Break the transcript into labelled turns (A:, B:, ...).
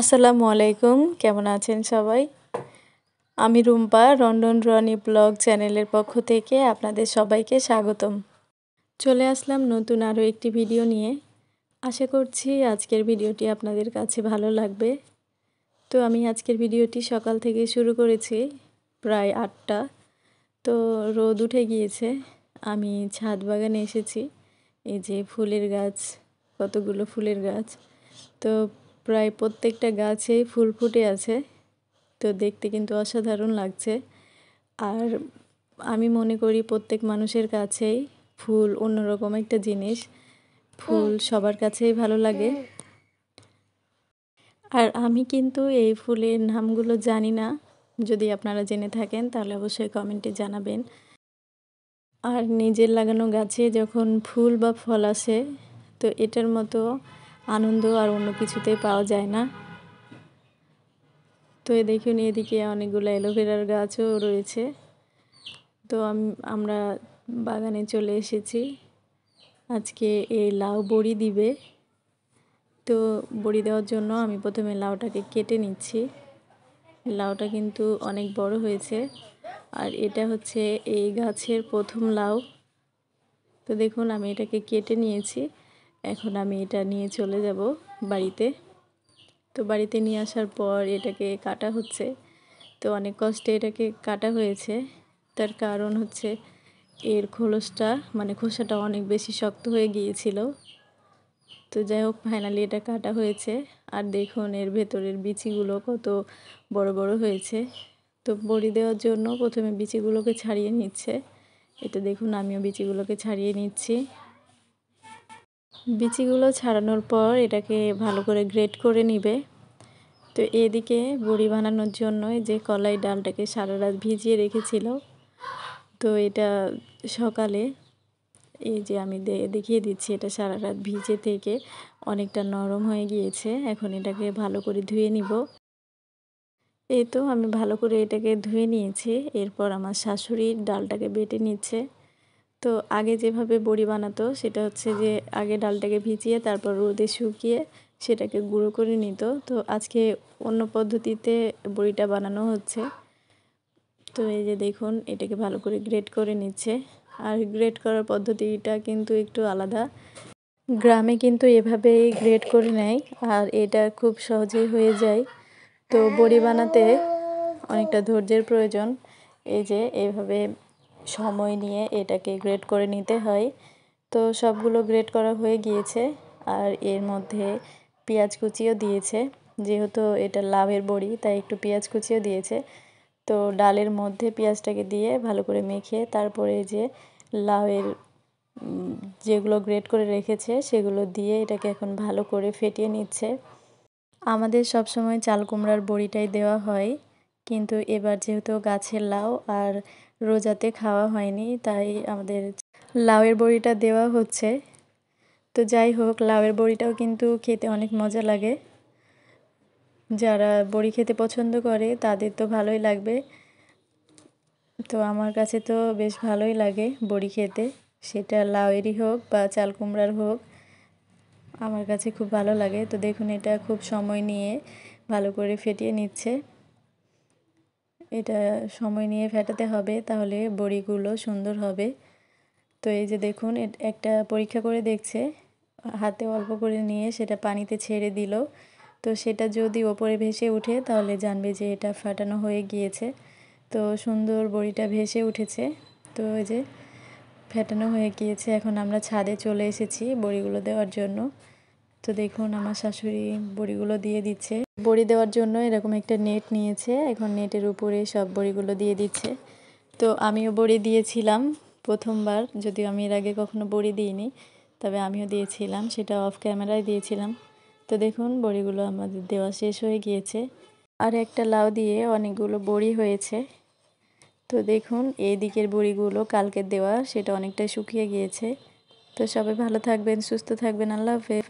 A: আসসালামু আলাইকুম, কেমন আছেন সবাই? আমি রুম্পা, রন্ধন রনি ব্লগ চ্যানেলের পক্ষ থেকে আপনাদের সবাইকে স্বাগতম। চলে আসলাম নতুন আরও একটি ভিডিও নিয়ে। আশা করছি আজকের ভিডিওটি আপনাদের কাছে ভালো লাগবে। তো আমি আজকের ভিডিওটি সকাল থেকে শুরু করেছি, প্রায় 8টা। তো রোদ উঠে গিয়েছে, আমি ছাদ বাগানে এসেছি। এই যে ফুলের গাছ, কতগুলো ফুলের গাছ, তো প্রায় প্রত্যেকটা গাছেই ফুল ফুটে আছে। তো দেখতে কিন্তু অসাধারণ লাগছে। আর আমি মনে করি প্রত্যেক মানুষের কাছেই ফুল অন্যরকম একটা জিনিস, ফুল সবার কাছেই ভালো লাগে। আর আমি কিন্তু এই ফুলের নামগুলো জানি না, যদি আপনারা জেনে থাকেন তাহলে অবশ্যই কমেন্টে জানাবেন। আর নিজের লাগানো গাছে যখন ফুল বা ফল আসে, তো এটার মতো আনন্দ আর অন্য কিছুতেই পাওয়া যায় না। তো দেখুন এদিকে অনেকগুলো অ্যালোভেরার গাছও রয়েছে। তো আমরা বাগানে চলে এসেছি। আজকে এই লাউ বড়ি দিবে, তো বড়ি দেওয়ার জন্য আমি প্রথমে লাউটাকে কেটে নিচ্ছি। লাউটা কিন্তু অনেক বড় হয়েছে, আর এটা হচ্ছে এই গাছের প্রথম লাউ। তো দেখুন আমি এটাকে কেটে নিয়েছি, এখন আমি এটা নিয়ে চলে যাব বাড়িতে। তো বাড়িতে নিয়ে আসার পর এটাকে কাটা হচ্ছে। তো অনেক কষ্টে এটাকে কাটা হয়েছে, তার কারণ হচ্ছে এর খোসাটা অনেক বেশি শক্ত হয়ে গিয়েছিল। তো যাই হোক, ফাইনালি এটা কাটা হয়েছে। আর দেখুন এর ভেতরের বিচিগুলো কত বড় বড় হয়েছে। তো বড়ি দেওয়ার জন্য প্রথমে বিচিগুলোকে ছাড়িয়ে নিচ্ছে। এটা দেখুন আমিও বিচিগুলোকে ছাড়িয়ে নিচ্ছি। বিচিগুলো ছাড়ানোর পর এটাকে ভালো করে গ্রেট করে নিবে। তো এদিকে বড়ি বানানোর জন্য যে কলাই ডালটাকে সারা রাত ভিজিয়ে রেখেছিল, তো এটা সকালে এই যে আমি দেখিয়ে দিচ্ছি, এটা সারা রাত ভিজে থেকে অনেকটা নরম হয়ে গিয়েছে। এখন এটাকে ভালো করে ধুয়ে নিব। এই তো আমি ভালো করে এটাকে ধুয়ে নিয়েছি। এরপর আমার শাশুড়ি ডালটাকে বেটে নিচ্ছে। তো আগে যেভাবে বড়ি বানাতো সেটা হচ্ছে যে আগে ডালটাকে ভিজিয়ে তারপর রোদে শুকিয়ে সেটাকে গুঁড়ো করে নিত। তো আজকে অন্য পদ্ধতিতে বড়িটা বানানো হচ্ছে। তো এই যে দেখুন এটাকে ভালো করে গ্রেট করে নিচ্ছে। আর গ্রেট করার পদ্ধতিটা কিন্তু একটু আলাদা। গ্রামে কিন্তু এভাবেই গ্রেট করে নেয়, আর এটা খুব সহজেই হয়ে যায়। তো বড়ি বানাতে অনেকটা ধৈর্যের প্রয়োজন। এই যে এইভাবে সময় নিয়ে এটাকে গ্রেট করে নিতে হয়। তো সবগুলো গ্রেট করা হয়ে গিয়েছে, আর এর মধ্যে পেঁয়াজ কুচিও দিয়েছে। যেহেতু এটা লাউয়ের বড়ি তাই একটু পেঁয়াজ কুচিও দিয়েছে। তো ডালের মধ্যে পেঁয়াজটাকে দিয়ে ভালো করে মেখে তারপরে যে লাউয়ের যেগুলো গ্রেট করে রেখেছে সেগুলো দিয়ে এটাকে এখন ভালো করে ফেটিয়ে নিচ্ছে। আমাদের সব সময় চাল কুমড়ার বড়িটাই দেওয়া হয়, কিন্তু এবার যেহেতু গাছের লাউ আর রোজাতে খাওয়া হয়নি তাই আমাদের লাউয়ের বড়িটা দেওয়া হচ্ছে। তো যাই হোক, লাউয়ের বড়িটাও কিন্তু খেতে অনেক মজা লাগে। যারা বড়ি খেতে পছন্দ করে তাদের তো ভালোই লাগবে। তো আমার কাছে তো বেশ ভালোই লাগে বড়ি খেতে, সেটা লাউয়েরই হোক বা চাল কুমড়ার হোক, আমার কাছে খুব ভালো লাগে। তো দেখুন এটা খুব সময় নিয়ে ভালো করে ফেটিয়ে নিচ্ছে। এটা সময় নিয়ে ফেটাতে হবে, তাহলে বড়িগুলো সুন্দর হবে। তো এই যে দেখুন একটা পরীক্ষা করে দেখছে, হাতে অল্প করে নিয়ে সেটা পানিতে ছেড়ে দিল। তো সেটা যদি ওপরে ভেসে ওঠে তাহলে জানবে যে এটা ফাটানো হয়ে গিয়েছে। তো সুন্দর বড়িটা ভেসে উঠেছে। তো এই যে ফেটানো হয়ে গিয়েছে। এখন আমরা ছাদে চলে এসেছি বড়িগুলো দেওয়ার জন্য। তো দেখুন আমার শাশুড়ি বড়িগুলো দিয়ে দিচ্ছে। বড়ি দেওয়ার জন্য এরকম একটা নেট নিয়েছে, এখন নেটের উপরে সব বড়িগুলো দিয়ে দিচ্ছে। তো আমিও বড়ি দিয়েছিলাম প্রথমবার, যদিও আমি এর আগে কখনো বড়ি দিইনি, তবে আমিও দিয়েছিলাম, সেটা অফ ক্যামেরায় দিয়েছিলাম। তো দেখুন বড়িগুলো আমাদের দেওয়া শেষ হয়ে গিয়েছে, আর একটা লাউ দিয়ে অনেকগুলো বড়ি হয়েছে। তো দেখুন এই দিকের বড়িগুলো কালকের দেওয়া, সেটা অনেকটাই শুকিয়ে গিয়েছে। তো সবাই ভালো থাকবেন, সুস্থ থাকবেন, আল্লাহ হাফেজ।